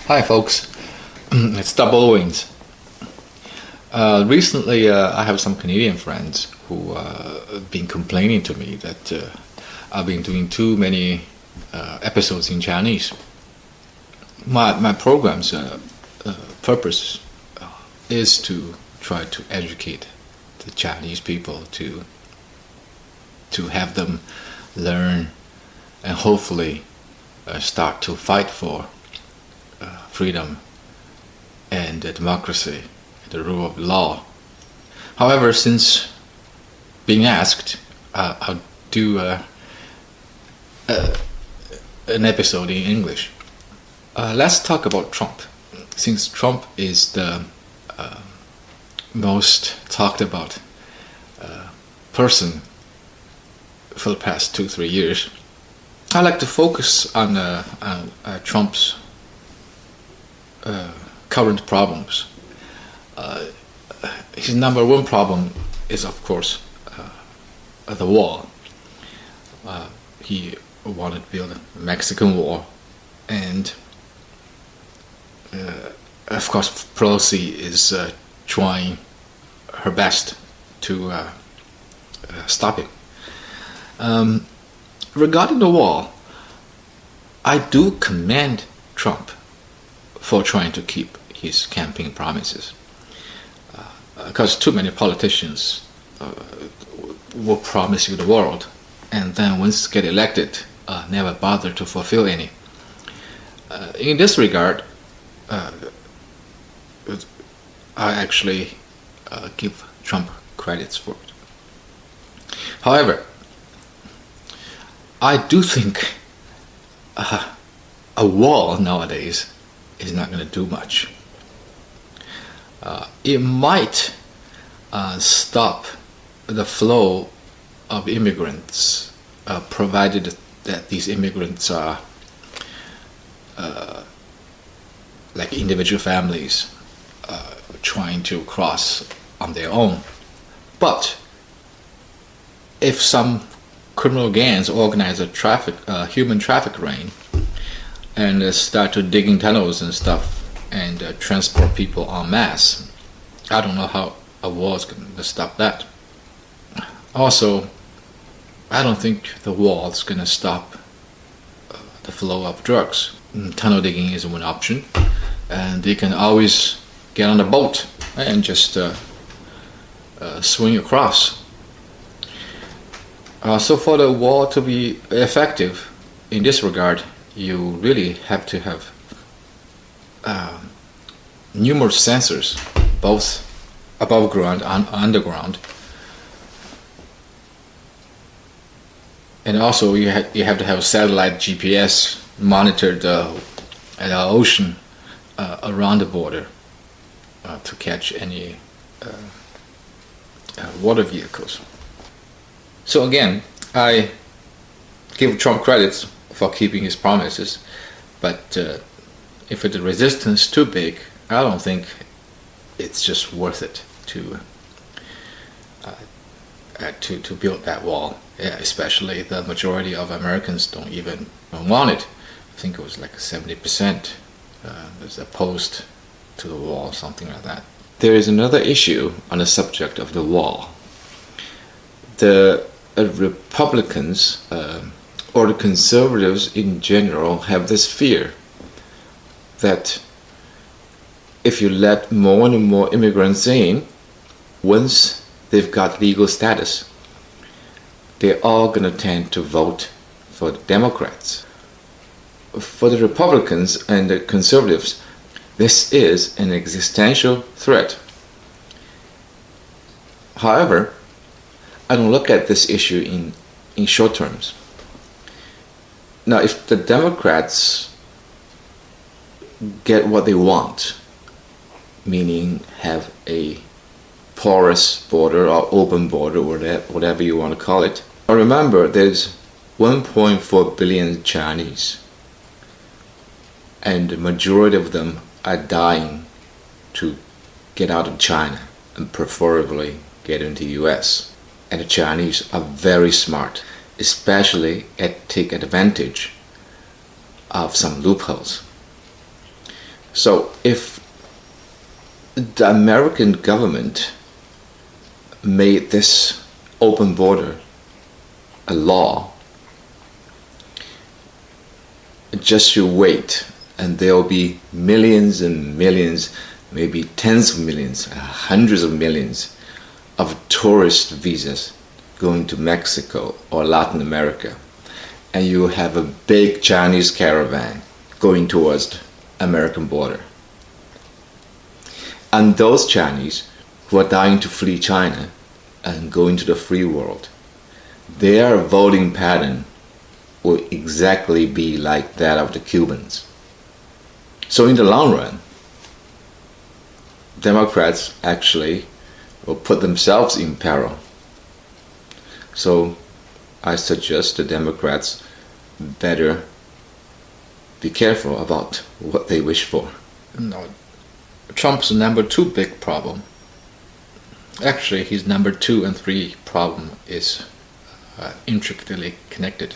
Hi folks, it's Double Wings. Recently I have some Canadian friends who have been complaining to me that I've been doing too many episodes in Chinese. My program's purpose is to try to educate the Chinese people to have them learn and hopefully start to fight for freedom and democracy, the rule of law. However, since being asked, I'll do an episode in English. Let's talk about Trump. Since Trump is the most talked about person for the past 2-3 years, I like to focus on Trump's current problems. His number one problem is, of course, the wall. He wanted to build a Mexican wall, and of course Pelosi is trying her best to stop him. Regarding the wall, I do commend Trump for trying to keep his campaign promises, because too many politicians will promise you the world and then once get elected never bother to fulfill any. In this regard, I actually give Trump credits for it. However, I do think a wall nowadays is not going to do much. It might stop the flow of immigrants, provided that these immigrants are like individual families trying to cross on their own. But if some criminal gangs organize a human traffic ring and start to digging tunnels and stuff and transport people en masse, I don't know how a wall is going to stop that. Also, I don't think the wall is going to stop the flow of drugs. Tunnel digging is one option, and they can always get on a boat and just swing across. So for the wall to be effective in this regard, you really have to have numerous sensors, both above ground and underground, and also you have to have satellite GPS monitor the ocean around the border to catch any water vehicles. So again, I give Trump credits for keeping his promises, but if the resistance is too big, I don't think it's just worth it to build that wall. Yeah, especially the majority of Americans don't even want it. I think it was like 70% is opposed to the wall, something like that. There is another issue on the subject of the wall. The Republicans or the conservatives in general have this fear that if you let more and more immigrants in, once they've got legal status, they're all going to tend to vote for the Democrats. For the Republicans and the conservatives, this is an existential threat. However, I don't look at this issue in short terms. Now, if the Democrats get what they want, meaning have a porous border or open border, or whatever you want to call it. Remember, there's 1.4 billion Chinese, and the majority of them are dying to get out of China and preferably get into the US. And the Chinese are very smart, especially take advantage of some loopholes. So if the American government made this open border a law, just you wait, and there will be millions and millions, maybe tens of millions, hundreds of millions of tourist visas going to Mexico or Latin America, and you have a big Chinese caravan going towards the American border. And those Chinese who are dying to flee China and go into the free world, their voting pattern will exactly be like that of the Cubans. So in the long run, Democrats actually will put themselves in peril. So I suggest the Democrats better be careful about what they wish for. No, Trump's number 2 big problem, actually his number 2 and 3 problem is intricately connected.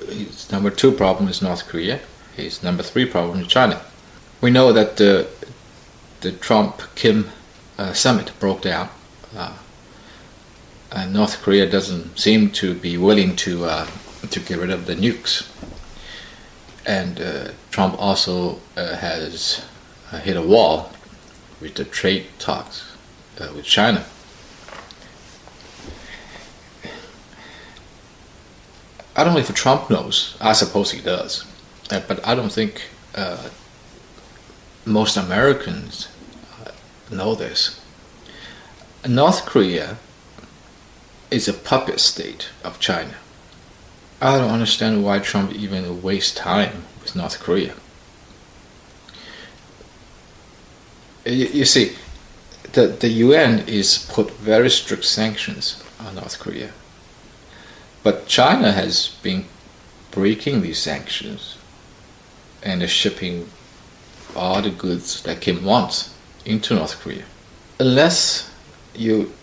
His number 2 problem is North Korea. His number 3 problem is China. We know that the Trump-Kim summit broke down, and North Korea doesn't seem to be willing to get rid of the nukes. And Trump also has hit a wall with the trade talks with China. I don't know if Trump knows. I suppose he does, but I don't think most Americans know this. North Korea is a puppet state of China. I don't understand why Trump even wastes time with North Korea. You see, the UN is put very strict sanctions on North Korea. But China has been breaking these sanctions and is shipping all the goods that Kim wants into North Korea. Unless you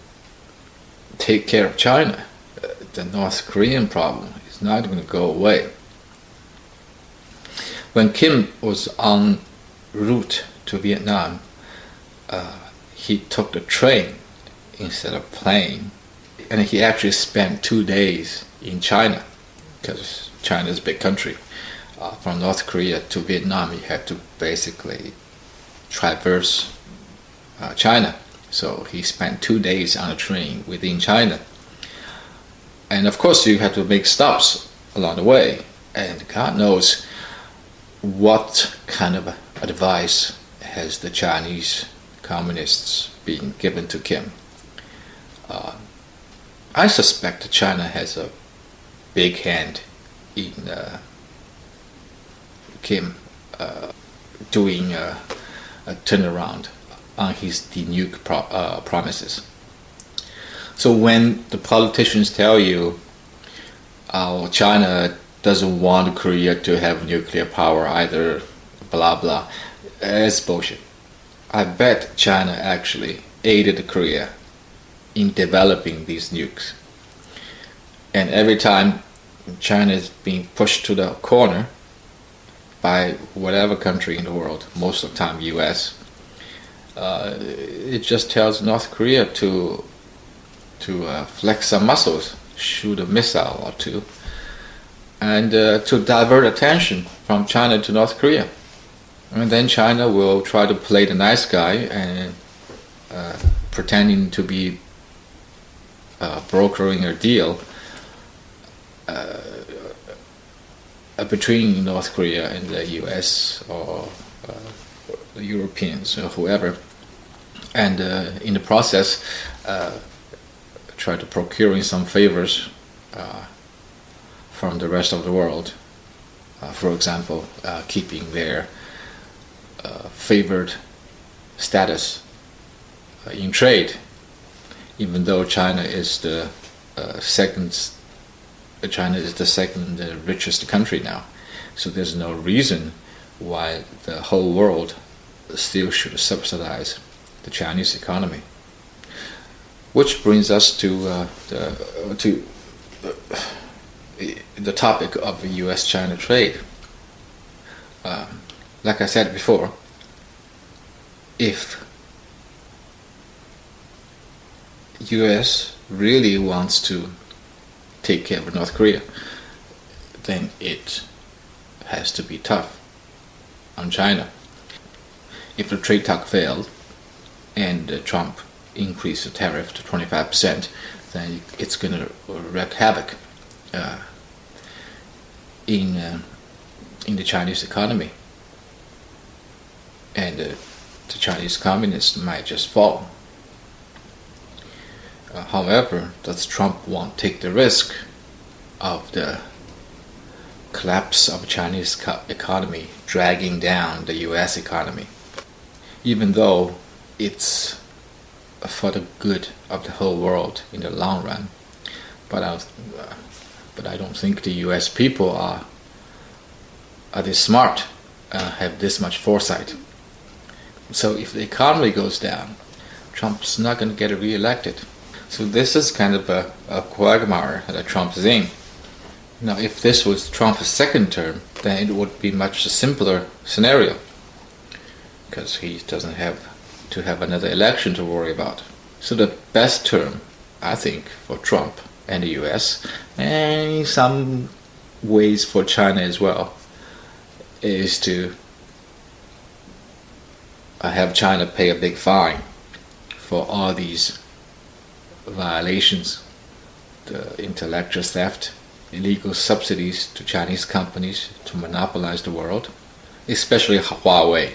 take care of China, the North Korean problem is not going to go away. When Kim was en route to Vietnam, he took the train instead of plane, and he actually spent 2 days in China, because China is a big country. From North Korea to Vietnam, you have to basically traverse China. So he spent 2 days on a train within China. And of course you have to make stops along the way. And God knows what kind of advice has the Chinese communists been given to Kim. I suspect China has a big hand in Kim doing a turnaround on his denuke promises. So when the politicians tell you China doesn't want Korea to have nuclear power either, blah blah, it's bullshit. I bet China actually aided Korea in developing these nukes. And every time China is being pushed to the corner by whatever country in the world, most of the time US, it just tells North Korea to flex some muscles, shoot a missile or two, and to divert attention from China to North Korea. And then China will try to play the nice guy and pretending to be brokering a deal between North Korea and the US or the Europeans or whoever, and in the process try to procuring some favors from the rest of the world. For example, keeping their favored status in trade, even though China is the second richest country now. So there's no reason why the whole world still should subsidize the Chinese economy. Which brings us to the topic of U.S.-China trade. like I said before, if US really wants to take care of North Korea, then it has to be tough on China. If the trade talk failed and Trump increased the tariff to 25%, then it's going to wreak havoc in the Chinese economy, and the Chinese communists might just fall. However, does Trump want to take the risk of the collapse of the Chinese economy dragging down the US economy, even though it's for the good of the whole world in the long run? But I don't think the US people are this smart, have this much foresight. So if the economy goes down, Trump's not going to get re-elected. So this is kind of a quagmire that Trump is in. Now, if this was Trump's second term, then it would be much simpler scenario, because he doesn't have to have another election to worry about. So the best term, I think, for Trump and the US, and in some ways for China as well, is to have China pay a big fine for all these violations, the intellectual theft, illegal subsidies to Chinese companies to monopolize the world, especially Huawei.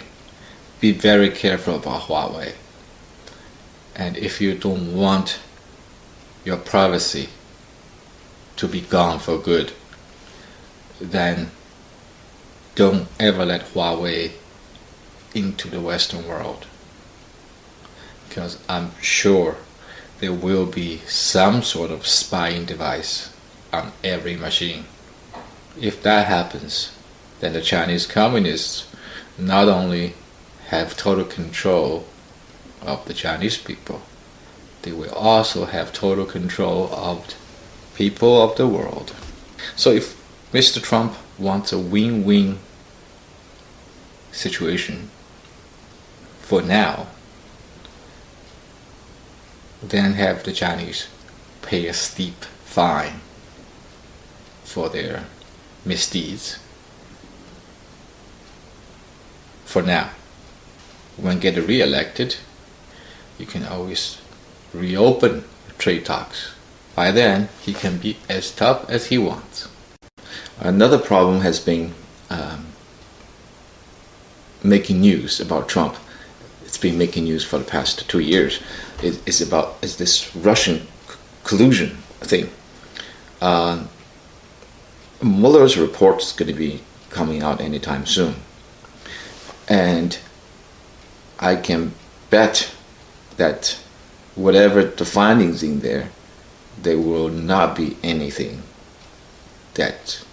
Be very careful about Huawei. And if you don't want your privacy to be gone for good, then don't ever let Huawei into the Western world, because I'm sure there will be some sort of spying device on every machine. If that happens, then the Chinese communists not only have total control of the Chinese people, they will also have total control of the people of the world. So if Mr. Trump wants a win-win situation for now, then have the Chinese pay a steep fine for their misdeeds for now. When get re-elected, you can always reopen trade talks. By then, he can be as tough as he wants. Another problem has been making news about Trump. It's been making news for the past 2 years. Is this Russian collusion thing. Mueller's report is going to be coming out anytime soon, and I can bet that whatever the findings in there, there will not be anything that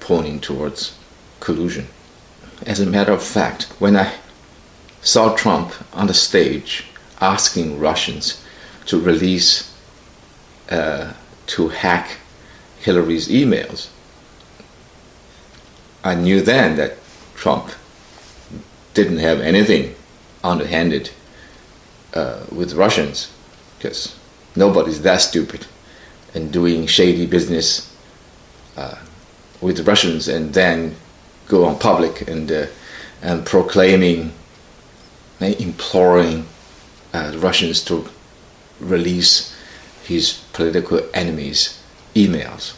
pointing towards collusion. As a matter of fact, when I saw Trump on the stage asking Russians to release, to hack Hillary's emails, I knew then that Trump didn't have anything underhanded with Russians, because nobody's that stupid and doing shady business with Russians and then go on public and proclaiming and imploring the Russians to release his political enemies' emails.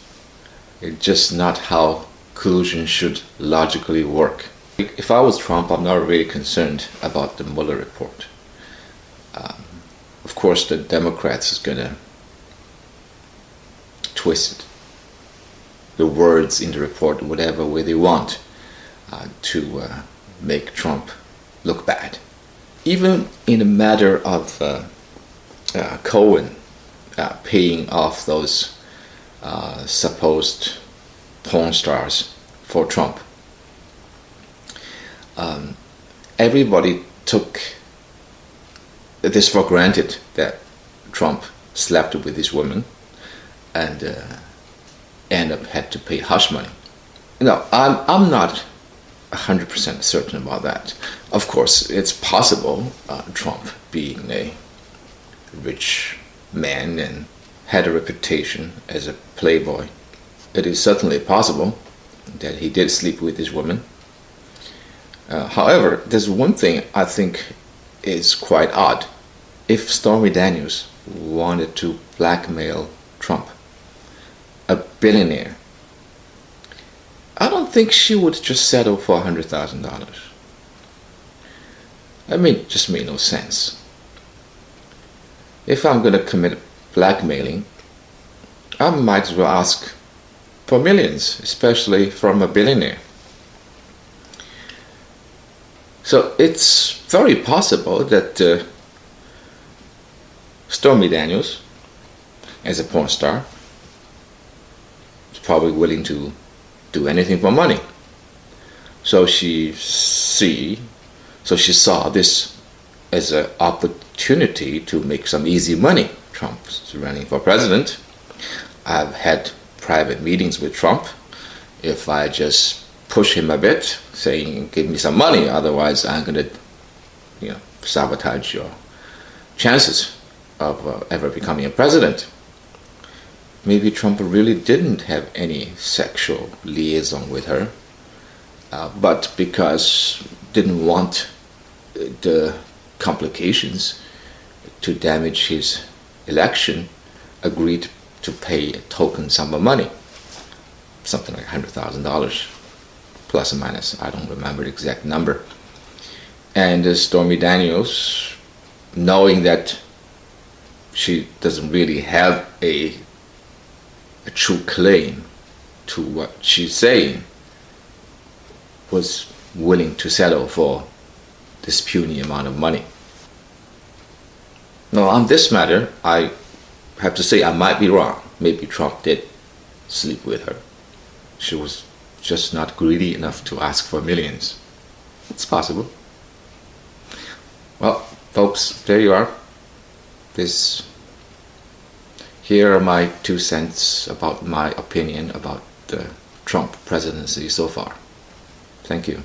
It's just not how collusion should logically work. If I was Trump, I'm not really concerned about the Mueller report. Of course, the Democrats is going to twist the words in the report whatever way they want to make Trump look bad. Even in the matter of Cohen paying off those supposed porn stars for Trump, everybody took this for granted, that Trump slept with this woman and end up had to pay hush money. I'm not 100% certain about that. Of course, it's possible Trump, being a rich man and had a reputation as a playboy, it is certainly possible that he did sleep with this woman. However, there's one thing I think is quite odd. If Stormy Daniels wanted to blackmail Trump, a billionaire, I don't think she would just settle for $100,000. I mean, it just made no sense. If I'm going to commit blackmailing, I might as well ask for millions, especially from a billionaire. So it's very possible that Stormy Daniels, as a porn star, is probably willing to do anything for money. So she saw this as an opportunity to make some easy money. Trump's running for president. I've had private meetings with Trump. If I just push him a bit, saying, give me some money, otherwise I'm going to sabotage your chances of ever becoming a president. Maybe Trump really didn't have any sexual liaison with her, but because didn't want the complications to damage his election, agreed to pay a token sum of money, something like $100,000, plus or minus. I don't remember the exact number. And Stormy Daniels, knowing that she doesn't really have a true claim to what she's saying, was willing to settle for this puny amount of money. Now, on this matter, I have to say I might be wrong. Maybe Trump did sleep with her. She was just not greedy enough to ask for millions. It's possible. Well, folks, there you are. Here are my 2 cents about my opinion about the Trump presidency so far. Thank you.